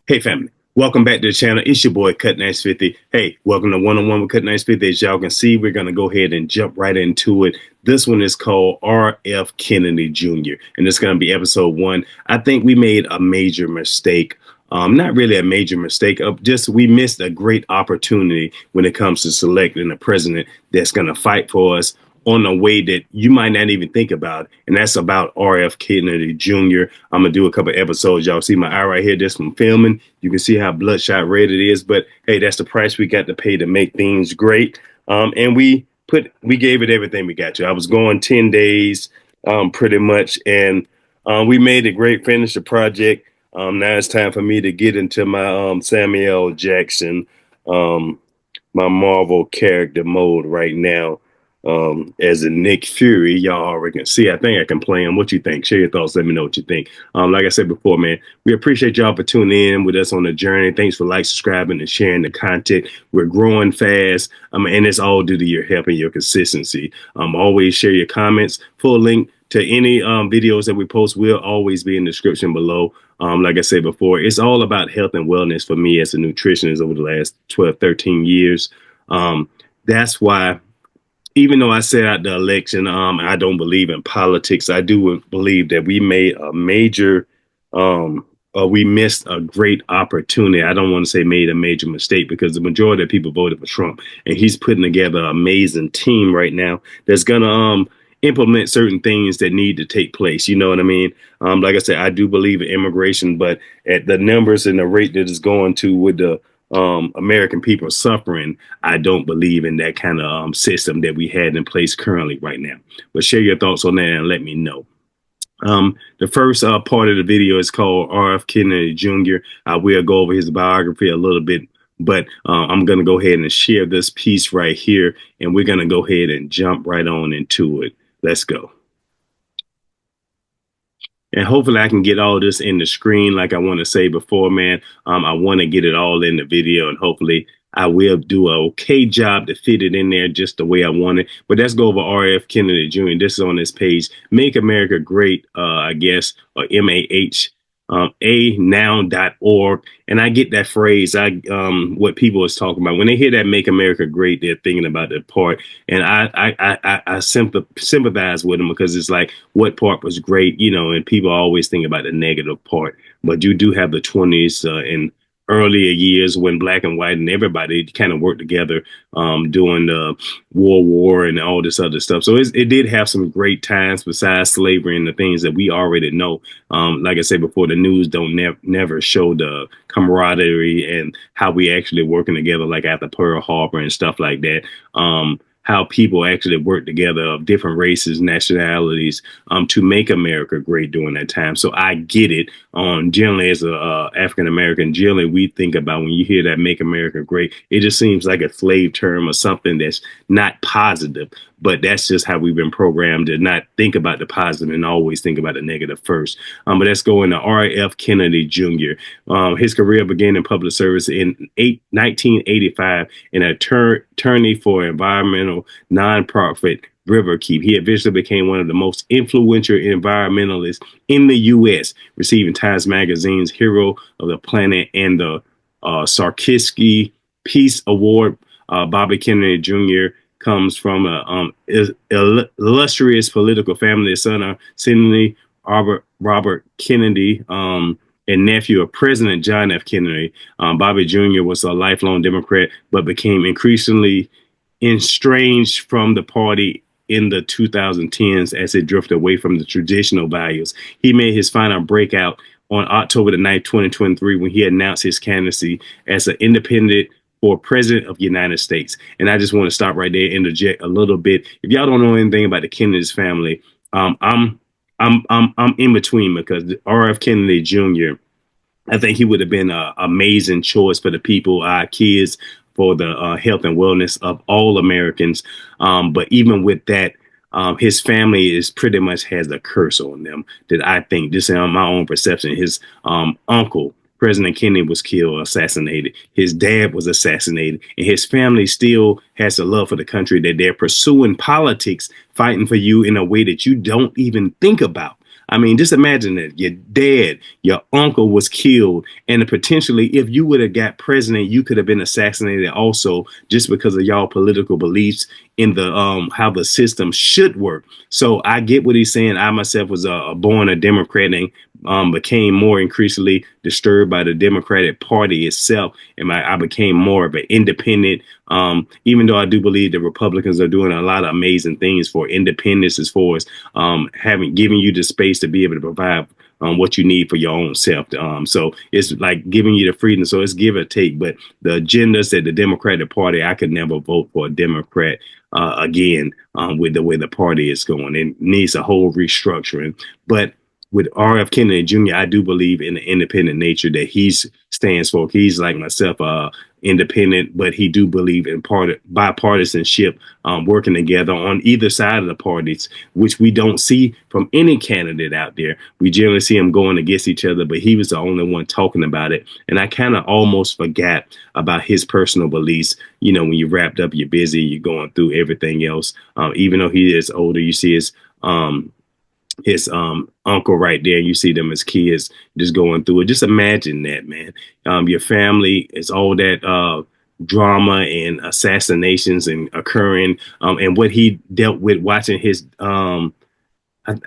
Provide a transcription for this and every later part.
Hey family, welcome back to the channel. It's your boy Cut Nice 50. Hey, welcome to One-on-One with Cut Nice 50. As y'all can see, we're going to go ahead and jump right into it. This one is called RF Kennedy Jr. and it's going to be episode 1. I think we made a major mistake. Not really a major mistake, just we missed a great opportunity when it comes to selecting a president that's going to fight for us on a way that you might not even think about. And that's about RF Kennedy Jr. I'm going to do a couple episodes. Y'all see my eye right here. That's from filming. You can see how bloodshot red it is. But hey, that's the price we got to pay to make things great. And we gave it everything we got to. I was going 10 days pretty much. And we made a great finish the project. Now it's time for me to get into my Samuel Jackson, my Marvel character mode right now. As a Nick Fury, y'all already can see. I think I can play him. What you think? Share your thoughts. Let me know what you think. Like I said before, man, we appreciate y'all for tuning in with us on the journey. Thanks for subscribing, and sharing the content. We're growing fast, and it's all due to your help and your consistency. Always share your comments. Full link to any videos that we post will always be in the description below. Like I said before, it's all about health and wellness for me as a nutritionist over the last 12, 13 years. That's why, even though I set out the election, I don't believe in politics. I do believe that we made a major, we missed a great opportunity. I don't want to say made a major mistake, because the majority of people voted for Trump, and he's putting together an amazing team right now that's going to implement certain things that need to take place. You know what I mean? Like I said, I do believe in immigration, but at the numbers and the rate that it's going to with the American people suffering, I don't believe in that kind of system that we had in place currently right now. But share your thoughts on that and let me know. The first part of the video is called RF Kennedy Jr. I will go over his biography a little bit, but I'm going to go ahead and share this piece right here, and we're going to go ahead and jump right on into it. Let's go. And hopefully I can get all this in the screen. Like I want to say before, man, I want to get it all in the video, and hopefully I will do an okay job to fit it in there just the way I want it. But let's go over RF Kennedy Jr. This is on this page. Make America Great, I guess, or MAHA-now.org. And I get that phrase. What people is talking about when they hear that "Make America Great," they're thinking about that part. And I sympathize with them, because it's like, what part was great, you know? And people always think about the negative part. But you do have the 20s and earlier years when black and white and everybody kind of worked together during the World War and all this other stuff. So it did have some great times besides slavery and the things that we already know. Like I said before, the news don't never show the camaraderie and how we actually working together, like after Pearl Harbor and stuff like that. How people actually work together of different races, nationalities, to make America great during that time. So I get it. Generally, as a African American, generally we think about, when you hear that "Make America Great," it just seems like a slave term or something that's not positive. But that's just how we've been programmed to not think about the positive and always think about the negative first. But let's go into RF Kennedy Jr. His career began in public service in 1985, an attorney for environmental nonprofit Riverkeep. He eventually became one of the most influential environmentalists in the U.S., receiving Times Magazine's Hero of the Planet and the Sarkisky Peace Award. Bobby Kennedy Jr. comes from an illustrious political family, son of Sidney Robert Kennedy, and nephew of President John F. Kennedy. Bobby Jr. was a lifelong Democrat, but became increasingly estranged from the party in the 2010s as it drifted away from the traditional values. He made his final breakout on October the 9th, 2023, when he announced his candidacy as an independent for president of the United States. And I just want to stop right there and interject a little bit. If y'all don't know anything about the Kennedy's family, I'm in between, because RF Kennedy Jr., I think he would have been an amazing choice for the people, our kids, for the health and wellness of all Americans. But even with that, his family is pretty much has a curse on them that I think, just on my own perception, his uncle, President Kennedy, was killed, assassinated. His dad was assassinated, and his family still has a love for the country, that they're pursuing politics, fighting for you in a way that you don't even think about. I mean, just imagine that your dad, your uncle was killed, and potentially, if you would have got president, you could have been assassinated also, just because of y'all political beliefs in the how the system should work. So I get what he's saying. I myself was born a Democrat and became more increasingly disturbed by the Democratic Party itself, and I became more of an independent. Even though I do believe the Republicans are doing a lot of amazing things for independence, as far as having giving you the space to be able to provide what you need for your own self. So it's like giving you the freedom. So it's give or take. But the agendas that the Democratic Party, I could never vote for a Democrat again with the way the party is going. It needs a whole restructuring. But with RF Kennedy Jr., I do believe in the independent nature that he stands for. He's like myself, independent, but he do believe in bipartisanship, working together on either side of the parties, which we don't see from any candidate out there. We generally see them going against each other, but he was the only one talking about it. And I kind of almost forgot about his personal beliefs. You know, when you're wrapped up, you're busy, you're going through everything else. Even though he is older, you see his uncle right there. You see them as kids just going through it. Just imagine that, man. Your family is all that drama and assassinations and occurring, and what he dealt with watching his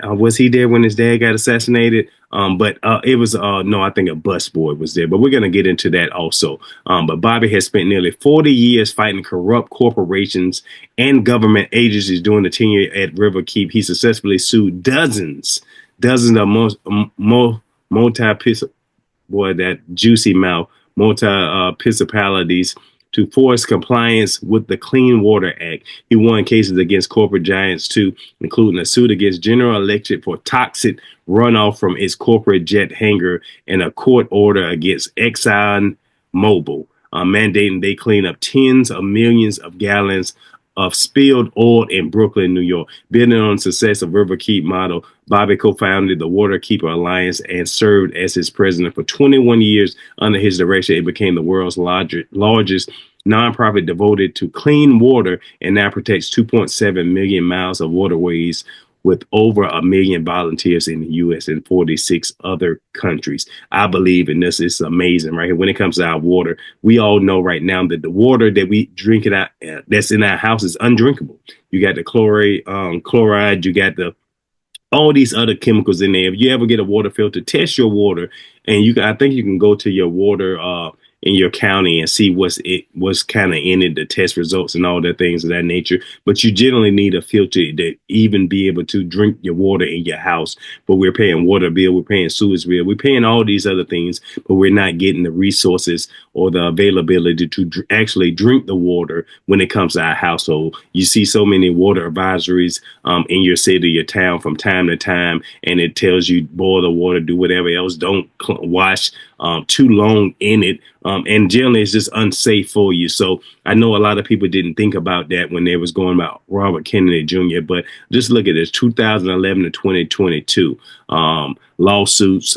was he there when his dad got assassinated? But it was no, I think a busboy was there. But we're gonna get into that also. But Bobby has spent nearly 40 years fighting corrupt corporations and government agencies during the tenure at River Keep. He successfully sued dozens of multi boy, that juicy mouth, municipalities to force compliance with the Clean Water Act. He won cases against corporate giants too, including a suit against General Electric for toxic runoff from its corporate jet hangar and a court order against Exxon Mobil, mandating they clean up tens of millions of gallons of spilled oil in Brooklyn, New York. Building on the success of River Keep model, Bobby co-founded the Waterkeeper Alliance and served as its president for 21 years. Under his direction, it became the world's largest nonprofit devoted to clean water and now protects 2.7 million miles of waterways with over 1 million volunteers in the U.S. and 46 other countries. I believe in this. It's amazing right here. When it comes to our water, we all know right now that the water that we drink it out that's in our house is undrinkable. You got the chloride, you got the all these other chemicals in there. If you ever get a water filter, test your water, and I think you can go to your water in your county and see what's kind of in it, the test results and all the things of that nature. But you generally need a filter to even be able to drink your water in your house. But we're paying water bill, we're paying sewage bill, we're paying all these other things, but we're not getting the resources or the availability to actually drink the water when it comes to our household. You see so many water advisories in your city, your town from time to time, and it tells you boil the water, do whatever else, don't wash too long in it. And generally it's just unsafe for you. So I know a lot of people didn't think about that when they was going about Robert Kennedy Jr., but just look at this, 2011 to 2022 lawsuits,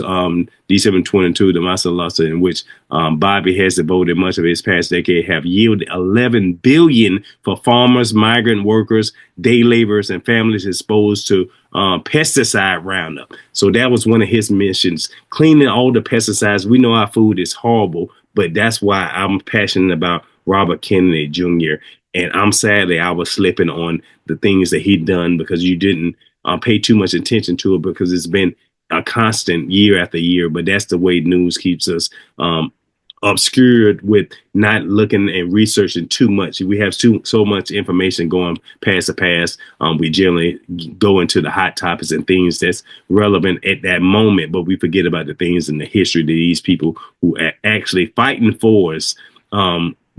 December 22, the Massa lawsuit, in which Bobby has devoted much of his past decade, have yielded $11 billion for farmers, migrant workers, day laborers, and families exposed to pesticide Roundup. So that was one of his missions, cleaning all the pesticides. We know our food is horrible, but that's why I'm passionate about Robert Kennedy Jr. And I was slipping on the things that he'd done because you didn't pay too much attention to it because it's been a constant year after year. But that's the way news keeps us obscured with not looking and researching too much. We have so much information going past the past. We generally go into the hot topics and things that's relevant at that moment, but we forget about the things in the history that these people who are actually fighting for us,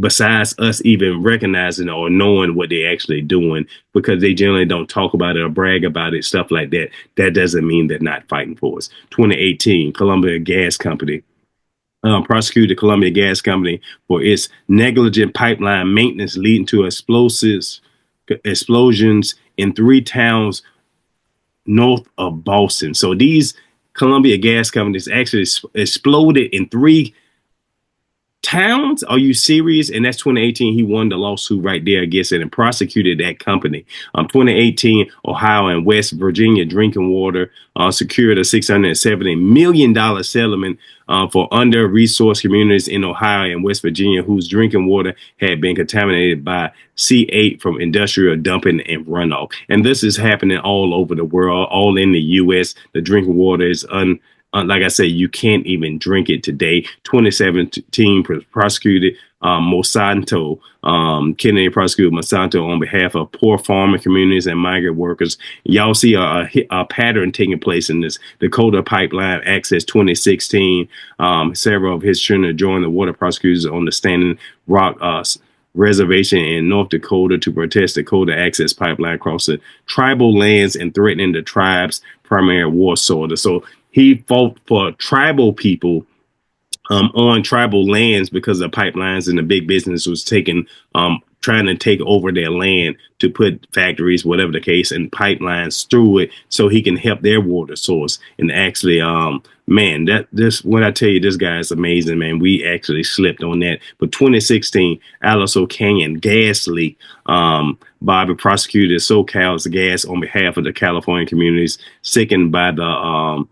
besides us even recognizing or knowing what they're actually doing, because they generally don't talk about it or brag about it, stuff like that. That doesn't mean they're not fighting for us. 2018, Columbia Gas Company prosecuted Columbia Gas Company for its negligent pipeline maintenance, leading to explosions in 3 towns north of Boston. So these Columbia Gas Companies actually exploded in 3 Towns, are you serious? And that's 2018. He won the lawsuit right there against it and prosecuted that company. 2018, Ohio and West Virginia drinking water secured a $670 million settlement for under-resourced communities in Ohio and West Virginia whose drinking water had been contaminated by C8 from industrial dumping and runoff. And this is happening all over the world, all in the U.S. The drinking water is like I said, you can't even drink it today. 2017 prosecuted Monsanto. Kennedy prosecuted Monsanto on behalf of poor farmer communities and migrant workers. Y'all see a pattern taking place in this. Dakota Pipeline Access 2016. Several of his children joined the water prosecutors on the Standing Rock reservation in North Dakota to protest Dakota Access Pipeline across the tribal lands and threatening the tribe's primary war soil. So he fought for tribal people on tribal lands because the pipelines and the big business was trying to take over their land to put factories, whatever the case, and pipelines through it so he can help their water source. And actually, man, when I tell you, this guy is amazing, man. We actually slipped on that. But 2016, Aliso Canyon gas leak. Bobby prosecuted SoCal's gas on behalf of the California communities sickened by the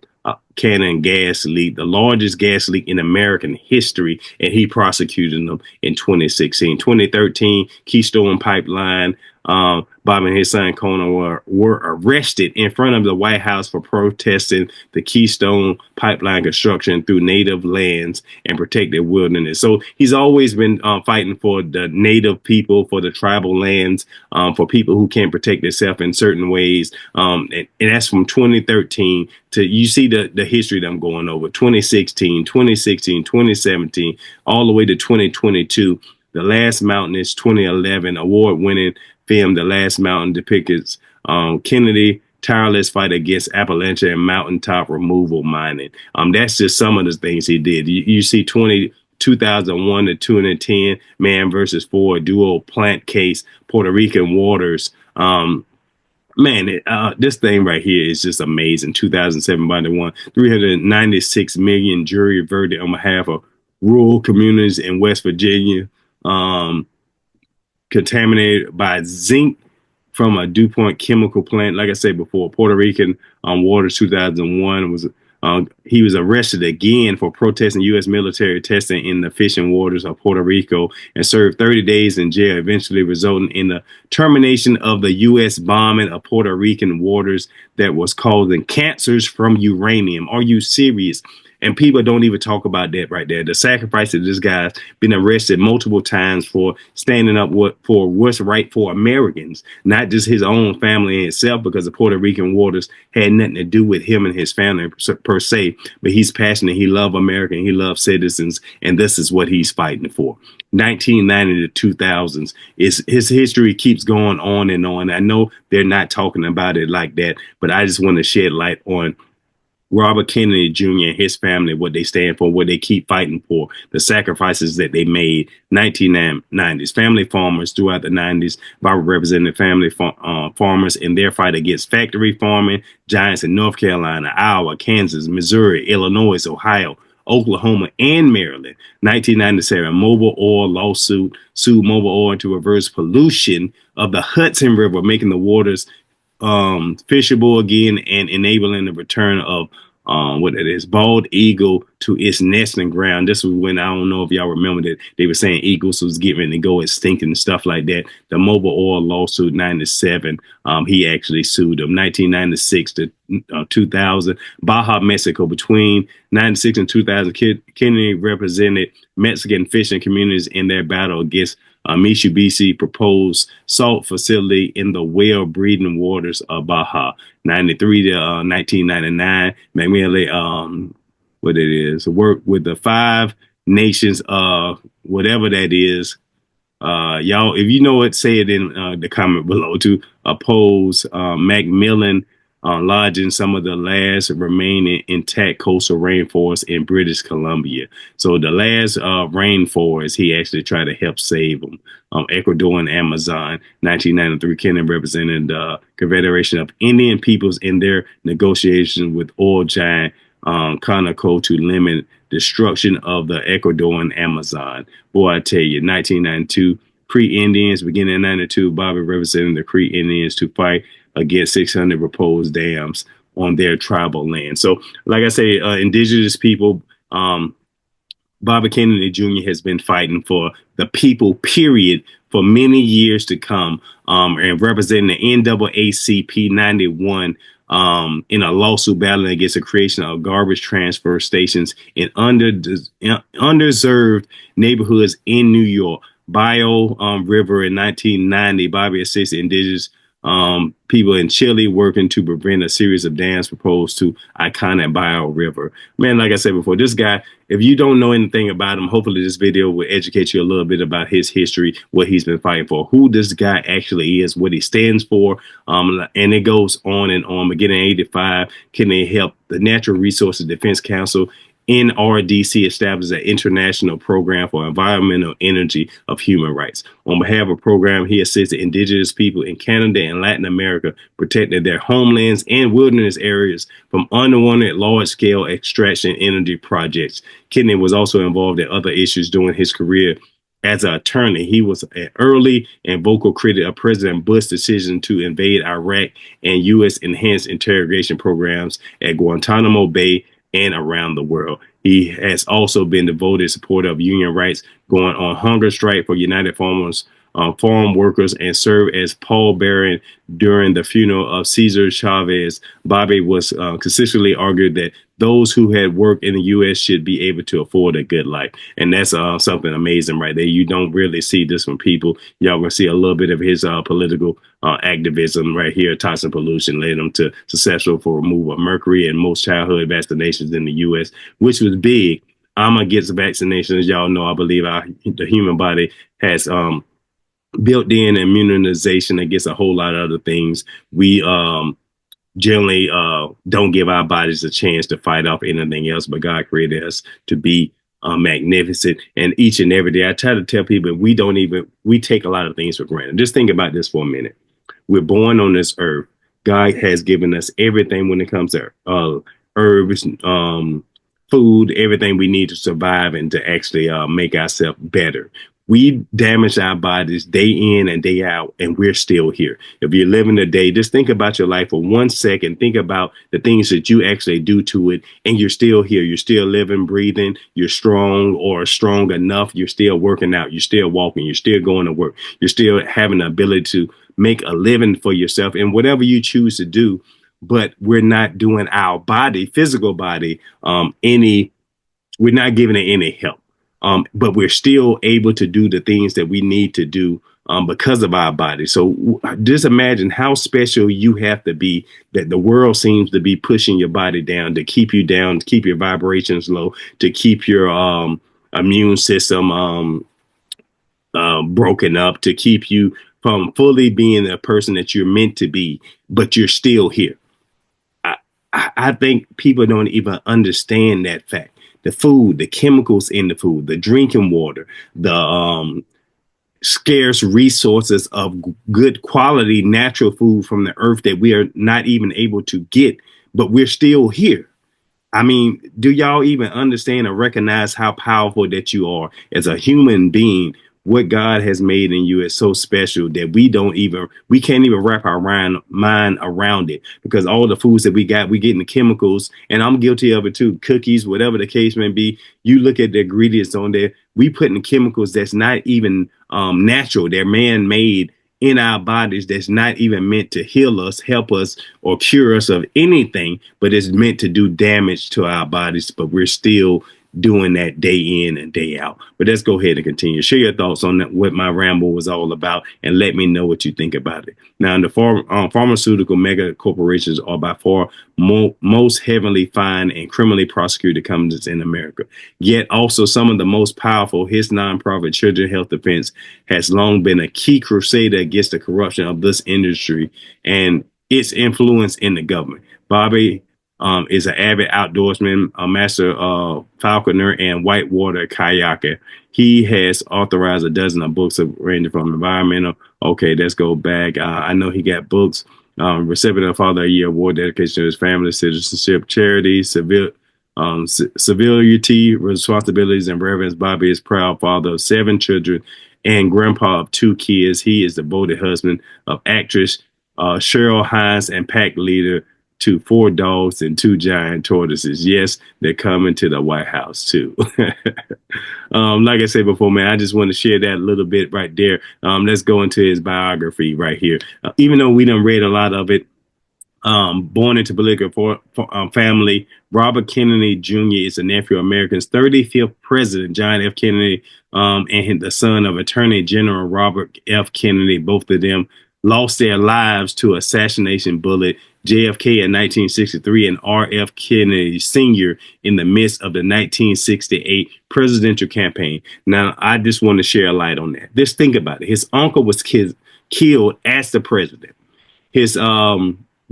Canyon gas leak, the largest gas leak in American history, and he prosecuted them in 2016. 2013, Keystone Pipeline, Bob and his son Conan were arrested in front of the White House for protesting the Keystone Pipeline construction through native lands and protected wilderness. So he's always been fighting for the native people, for the tribal lands, for people who can't protect themselves in certain ways. And that's from 2013 to, you see the history that I'm going over, 2016, 2017, all the way to 2022. The Last Mountain is 2011 award-winning film. The Last Mountain depicts Kennedy tireless fight against Appalachia and mountaintop removal mining. That's just some of the things he did. You see 2001 to 2010, Man versus Ford, dual plant case, Puerto Rican waters. Man, this thing right here is just amazing. 2007 by the one, 396 million jury verdict on behalf of rural communities in West Virginia. Contaminated by zinc from a DuPont chemical plant. Like I said before, Puerto Rican waters 2001 was he was arrested again for protesting U.S. military testing in the fishing waters of Puerto Rico and served 30 days in jail, eventually resulting in the termination of the U.S. bombing of Puerto Rican waters that was causing cancers from uranium. Are you serious? And people don't even talk about that right there. The sacrifice that this guy's been arrested multiple times for standing up for what's right for Americans, not just his own family itself, because the Puerto Rican waters had nothing to do with him and his family per se. But he's passionate. He loves America. And he loves citizens. And this is what he's fighting for. 1990 to 2000s is his history keeps going on and on. I know they're not talking about it like that, but I just want to shed light on Robert Kennedy Jr. and his family, what they stand for, what they keep fighting for, the sacrifices that they made. 1990s, family farmers throughout the 90s. Barbara represented family farmers in their fight against factory farming giants in North Carolina, Iowa, Kansas, Missouri, Illinois, Ohio, Oklahoma, and Maryland. 1997, Mobil Oil lawsuit sued Mobil Oil to reverse pollution of the Hudson River, making the waters fishable again and enabling the return of what it is, bald eagle to its nesting ground. This was when, I don't know if y'all remember that they were saying eagles was getting to go extinct and stuff like that. The Mobil Oil lawsuit, 97, he actually sued them. 1996 to 2000, Baja, Mexico. Between 96 and 2000, Kennedy represented Mexican fishing communities in their battle against Mitsubishi proposed salt facility in the whale breeding waters of Baja. 93 to 1999, McMillan, what it is, work with the 5 nations, whatever that is. Y'all, if you know it, say it in the comment below, to oppose Macmillan lodging some of the last remaining intact coastal rainforest in British Columbia. So the last rainforest, he actually tried to help save them. Ecuador and Amazon. 1993, Kennedy represented the Confederation of Indian Peoples in their negotiations with oil giant Conoco to limit destruction of the Ecuadorian Amazon. Boy, I tell you, 1992, Cree Indians, beginning in 92, Bobby representing the Cree Indians to fight against 600 proposed dams on their tribal land. So, like I say, indigenous people, Bobby Kennedy Jr. has been fighting for the people, period, for many years to come, and representing the NAACP 91 in a lawsuit battling against the creation of garbage transfer stations in underserved neighborhoods in New York. Bio River in 1990, Bobby assisted indigenous people in Chile working to prevent a series of dams proposed to iconic Bio River. Man, like I said before, this guy, if you don't know anything about him, hopefully this video will educate you a little bit about his history, what he's been fighting for, who this guy actually is, what he stands for, and it goes on and on. Beginning in 85, can they help the Natural Resources Defense Council NRDC established an international program for environmental energy of human rights. On behalf of the program, he assisted indigenous people in Canada and Latin America, protecting their homelands and wilderness areas from unwanted large-scale extraction energy projects. Kennedy was also involved in other issues during his career. As an attorney, he was an early and vocal critic of President Bush's decision to invade Iraq and U.S. enhanced interrogation programs at Guantanamo Bay and around the world. He has also been devoted supporter of union rights, going on hunger strike for United Farmers, farm workers, and served as pallbearer during the funeral of Cesar Chavez. Bobby was consistently argued that those who had worked in the U.S. should be able to afford a good life. And that's something amazing right there. You don't really see this from people. Y'all gonna see a little bit of his political activism right here. Toxic pollution led him to successful for removal of mercury in most childhood vaccinations in the U.S., which was big. I'm against vaccinations. Y'all know I believe the human body has built-in immunization against a whole lot of other things. We generally don't give our bodies a chance to fight off anything else, but God created us to be magnificent. And each and every day, I try to tell people we take a lot of things for granted. Just think about this for a minute. We're born on this earth. God has given us everything when it comes to herbs, food, everything we need to survive and to actually make ourselves better. We damage our bodies day in and day out, and we're still here. If you're living a day, just think about your life for 1 second. Think about the things that you actually do to it, and you're still here. You're still living, breathing. You're strong or strong enough. You're still working out. You're still walking. You're still going to work. You're still having the ability to make a living for yourself and whatever you choose to do. But we're not doing our body, physical body, we're not giving it any help. But we're still able to do the things that we need to do because of our body. So just imagine how special you have to be that the world seems to be pushing your body down, to keep you down, to keep your vibrations low, to keep your immune system broken up, to keep you from fully being the person that you're meant to be, but you're still here. I think people don't even understand that fact. The food, the chemicals in the food, the drinking water, the scarce resources of good quality natural food from the earth that we are not even able to get, but we're still here. I mean, do y'all even understand or recognize how powerful that you are as a human being? What God has made in you is so special that we can't even wrap our mind around it, because all the foods that we getting the chemicals, and I'm guilty of it too. Cookies, whatever the case may be, you look at the ingredients on there, we putting chemicals that's not even natural. They're man-made in our bodies that's not even meant to heal us, help us, or cure us of anything, but it's meant to do damage to our bodies, but we're still doing that day in and day out. But let's go ahead and continue. Share your thoughts on what my ramble was all about, and let me know what you think about it. Now, the pharmaceutical mega corporations are by far most heavily fined and criminally prosecuted companies in America. Yet also some of the most powerful, his nonprofit Children's Health Defense has long been a key crusader against the corruption of this industry and its influence in the government. Bobby is an avid outdoorsman, a master falconer, and whitewater kayaker. He has authorized a dozen of books ranging from environmental. Okay, let's go back. I know he got books. Recipient of Father of the Year Award, dedication to his family, citizenship, charity, civility, responsibilities, and reverence. Bobby is proud father of 7 children and grandpa of 2 kids. He is devoted husband of actress Cheryl Hines and pack leader to 4 dogs and 2 giant tortoises. Yes, they're coming to the White House too. Like I said before, man, I just want to share that little bit right there. Let's go into his biography right here. Even though we done read a lot of it, born into political family, Robert Kennedy Jr. is a nephew of America's 35th president, John F. Kennedy, and the son of Attorney General Robert F. Kennedy. Both of them lost their lives to assassination bullet. JFK in 1963 and R.F. Kennedy Sr. in the midst of the 1968 presidential campaign. Now, I just want to share a light on that. Just think about it. His uncle was killed as the president. His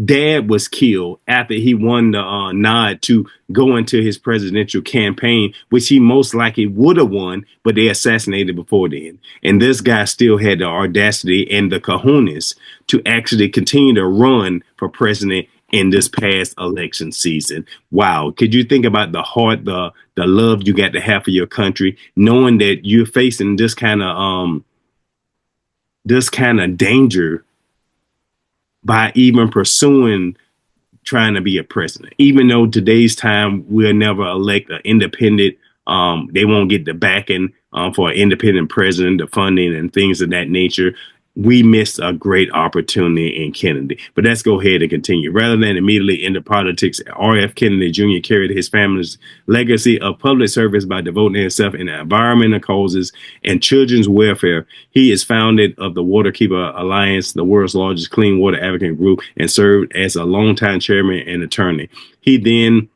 dad was killed after he won the nod to go into his presidential campaign, which he most likely would have won, but they assassinated before then. And this guy still had the audacity and the cojones to actually continue to run for president in this past election season. Wow. Could you think about the heart, the love you got to have for your country, knowing that you're facing this kind of danger by even pursuing trying to be a president, even though today's time we'll never elect an independent. They won't get the backing for an independent president, the funding and things of that nature. We missed a great opportunity in Kennedy. But let's go ahead and continue. Rather than immediately enter politics, R.F. Kennedy Jr. carried his family's legacy of public service by devoting himself in environmental causes and children's welfare. He is founded of the Waterkeeper Alliance, the world's largest clean water advocate group, and served as a longtime chairman and attorney. He then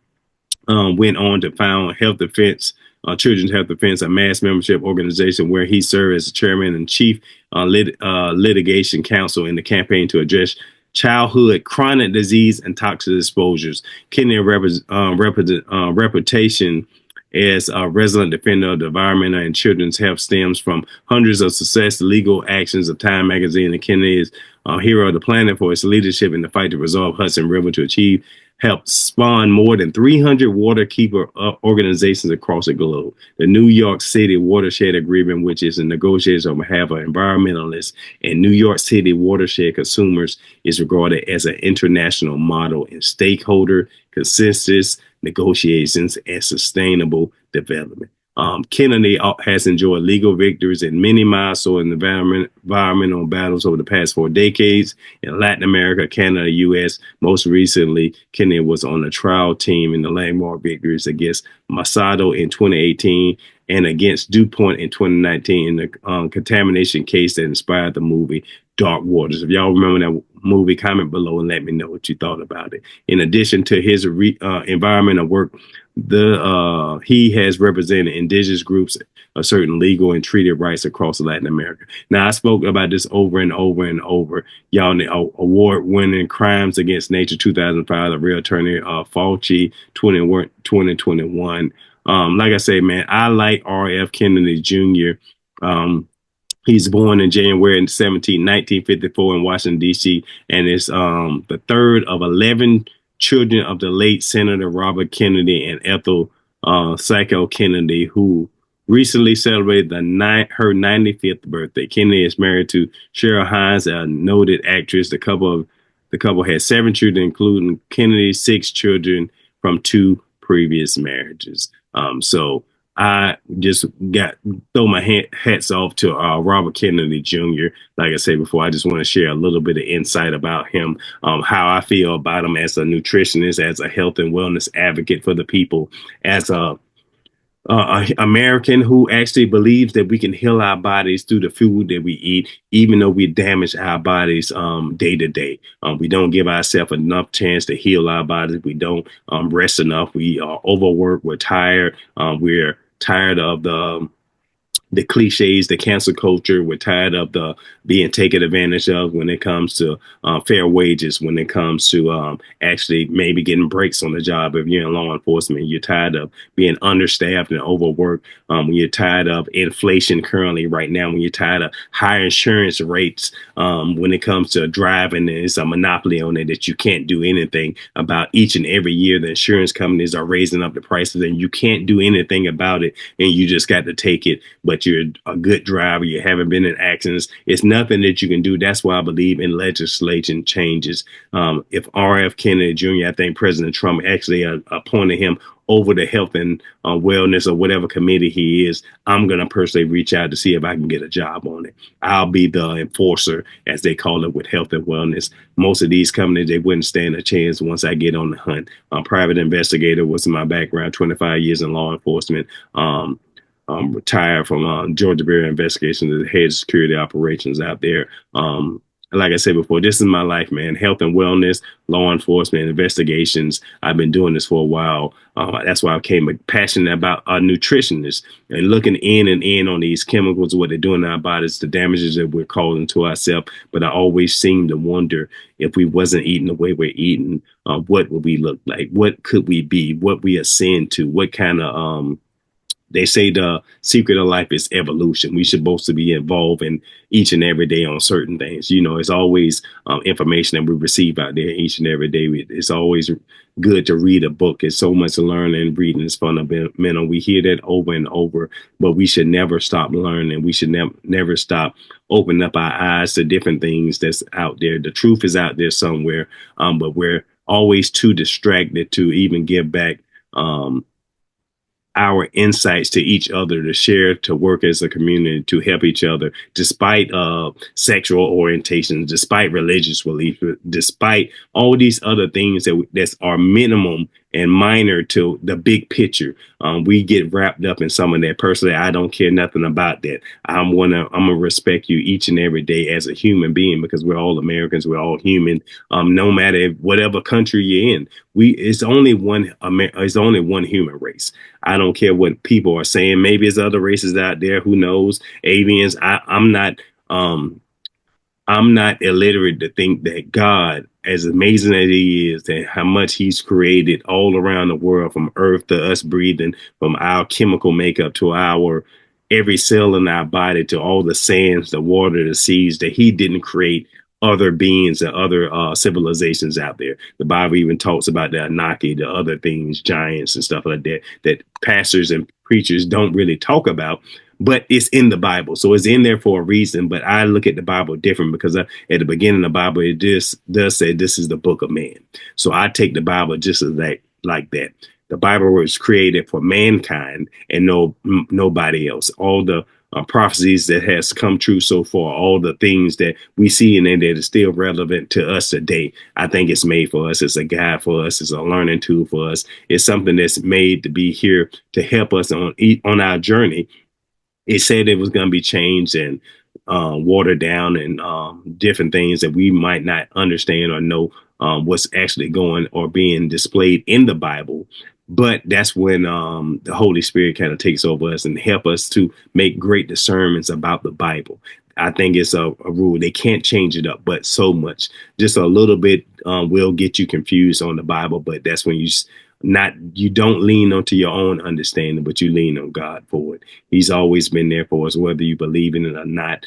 went on to found Children's Health Defense, a mass membership organization where he served as chairman and chief litigation counsel in the campaign to address childhood chronic disease and toxic exposures. Kennedy's reputation as a resident defender of the environment and children's health stems from hundreds of successful legal actions of Time magazine, and Kennedy is a hero of the planet for his leadership in the fight to resolve Hudson River to achieve helped spawn more than 300 waterkeeper organizations across the globe. The New York City Watershed Agreement, which is a negotiation on behalf of environmentalists and New York City watershed consumers, is regarded as an international model in stakeholder consensus, negotiations, and sustainable development. Kennedy has enjoyed legal victories in many milestone environmental battles over the past 4 decades in Latin America, Canada, U.S. Most recently, Kennedy was on the trial team in the landmark victories against Monsanto in 2018 and against DuPont in 2019 in the contamination case that inspired the movie Dark Waters. If y'all remember that movie, comment below and let me know what you thought about it. In addition to his environmental work, he has represented indigenous groups of certain legal and treaty rights across Latin America. Now, I spoke about this over and over and over. Y'all, the award-winning Crimes Against Nature 2005, the real attorney Fauci 2021. Like I say, man, I like R.F. Kennedy Jr. He's born in January 1954 in Washington, D.C., and is the third of 11 children of the late Senator Robert Kennedy and Ethel Sacco Kennedy, who recently celebrated her 95th birthday. Kennedy is married to Cheryl Hines, a noted actress. The couple had 7 children, including Kennedy's 6 children from 2 previous marriages. So I just throw my hats off to Robert Kennedy Jr. Like I said before, I just want to share a little bit of insight about him, how I feel about him as a nutritionist, as a health and wellness advocate for the people, as a American who actually believes that we can heal our bodies through the food that we eat, even though we damage our bodies day to day. We don't give ourselves enough chance to heal our bodies. We don't rest enough. We are overworked. We're tired. We're tired of the the cliches, the cancel culture. We're tired of the being taken advantage of when it comes to fair wages, when it comes to actually maybe getting breaks on the job. If you're in law enforcement, you're tired of being understaffed and overworked. When you're tired of inflation currently right now, when you're tired of high insurance rates, when it comes to driving, it's a monopoly on it that you can't do anything about. Each and every year, the insurance companies are raising up the prices and you can't do anything about it. And you just got to take it. But you're a good driver, you haven't been in accidents. It's nothing that you can do. That's why I believe in legislation changes. If RF Kennedy Jr., I think President Trump actually appointed him over the health and wellness or whatever committee he is, I'm going to personally reach out to see if I can get a job on it. I'll be the enforcer, as they call it, with health and wellness. Most of these companies, they wouldn't stand a chance once I get on the hunt. Private investigator was my background, 25 years in law enforcement. Retired from Georgia Bureau of Investigation, the head of security operations out there. Like I said before, this is my life, man. Health and wellness, law enforcement, investigations. I've been doing this for a while. That's why I became passionate about nutritionists and looking in and in on these chemicals, what they're doing in our bodies, the damages that we're causing to ourselves. But I always seem to wonder, if we wasn't eating the way we're eating, what would we look like? What could we be? What we ascend to? What kind of they say the secret of life is evolution. We should supposed to be involved in each and every day on certain things. You know, it's always information that we receive out there each and every day. It's always good to read a book. It's so much learning. Reading is fundamental. We hear that over and over, but we should never stop learning. We should never stop opening up our eyes to different things that's out there. The truth is out there somewhere, but we're always too distracted to even give back our insights to each other, to share, to work as a community, to help each other, despite sexual orientations, despite religious belief, despite all these other things that are minimum and minor to the big picture. We get wrapped up in some of that. Personally, I don't care nothing about that. I'm gonna respect you each and every day as a human being, because we're all Americans, we're all human. No matter whatever country you're in, it's only one human race. I don't care what people are saying. Maybe there's other races out there. Who knows? Aliens. I'm not illiterate to think that God, as amazing as he is, and how much he's created all around the world, from earth to us breathing, from our chemical makeup to our every cell in our body, to all the sands, the water, the seas, that he didn't create other beings and other civilizations out there. The Bible even talks about the Anunnaki, the other things, giants and stuff like that, that pastors and preachers don't really talk about. But it's in the Bible. So it's in there for a reason. But I look at the Bible different, because at the beginning of the Bible, it just does say this is the book of man. So I take the Bible just as that, like that. The Bible was created for mankind and nobody else. All the prophecies that has come true so far, all the things that we see in it that is still relevant to us today, I think it's made for us. It's a guide for us. It's a learning tool for us. It's something that's made to be here to help us on our journey. It said it was going to be changed and watered down, and different things that we might not understand or know what's actually going or being displayed in the Bible. But that's when the Holy Spirit kind of takes over us and help us to make great discernments about the Bible. I think it's a rule. They can't change it up, but so much, just a little bit will get you confused on the Bible. But that's when you don't lean onto your own understanding, but you lean on God for it. He's always been there for us, whether you believe in it or not.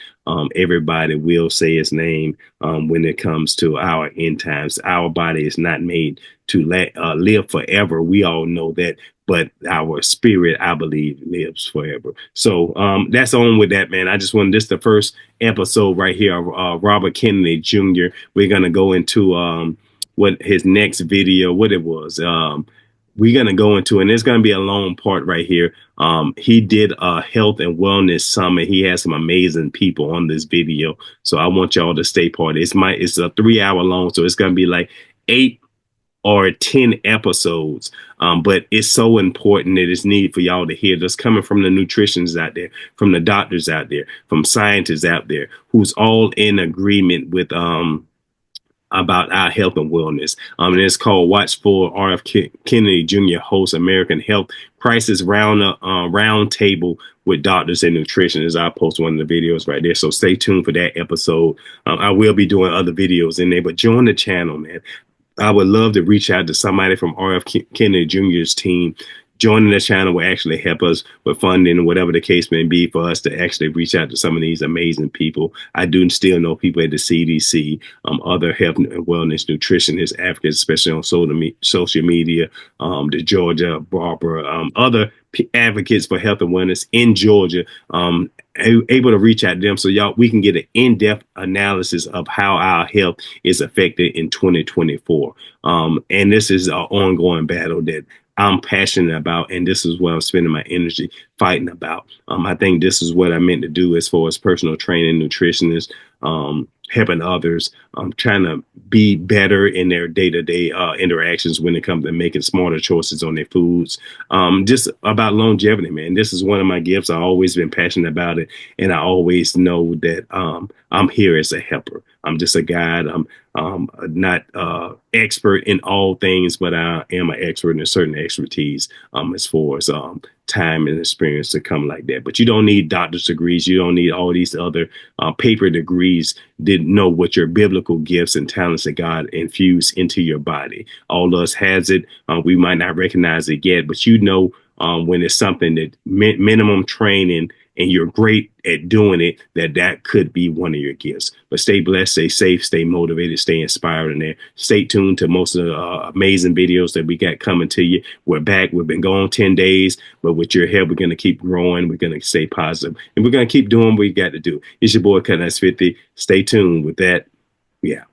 Everybody will say his name when it comes to our end times. Our body is not made to live forever. We all know that, but our spirit, I believe, lives forever. So that's on with that, man. I just wanted this the first episode right here, Robert Kennedy Jr. We're going to go into what his next video, what it was. We're going to go into, and there's going to be a long part right here. He did a health and wellness summit. He has some amazing people on this video. So I want y'all to stay part. It's a 3-hour long. So it's going to be like 8 or 10 episodes. But it's so important that it's needed for y'all to hear this, coming from the nutritionists out there, from the doctors out there, from scientists out there, who's all in agreement with, about our health and wellness. And it's called Watch for RFK Kennedy Jr. hosts American Health Crisis Round Table with doctors and nutritionists. I'll post one of the videos right there. So stay tuned for that episode. I will be doing other videos in there, but join the channel, man. I would love to reach out to somebody from RFK Kennedy Jr.'s team. Joining the channel will actually help us with funding, whatever the case may be, for us to actually reach out to some of these amazing people. I do still know people at the CDC, other health and wellness nutritionists, advocates, especially on social media, the Georgia, Barbara, other advocates for health and wellness in Georgia, able to reach out to them so we can get an in-depth analysis of how our health is affected in 2024. And this is an ongoing battle that I'm passionate about, and this is what I'm spending my energy fighting about. I think this is what I meant to do as far as personal training, nutritionists, helping others, trying to be better in their day-to-day interactions when it comes to making smarter choices on their foods. Just about longevity, man. This is one of my gifts. I've always been passionate about it, and I always know that I'm here as a helper. I'm just a guide. I'm not expert in all things, but I am an expert in a certain expertise as far as time and experience to come like that. But you don't need doctor's degrees. You don't need all these other paper degrees to know what your biblical gifts and talents that God infused into your body. All of us has it. We might not recognize it yet, but you know when it's something that minimum training and you're great at doing it, that could be one of your gifts. But stay blessed, stay safe, stay motivated, stay inspired in there. Stay tuned to most of the amazing videos that we got coming to you. We're back. We've been gone 10 days, but with your help, we're going to keep growing. We're going to stay positive, and we're going to keep doing what we got to do. It's your boy, Cut 50. Stay tuned with that. Yeah.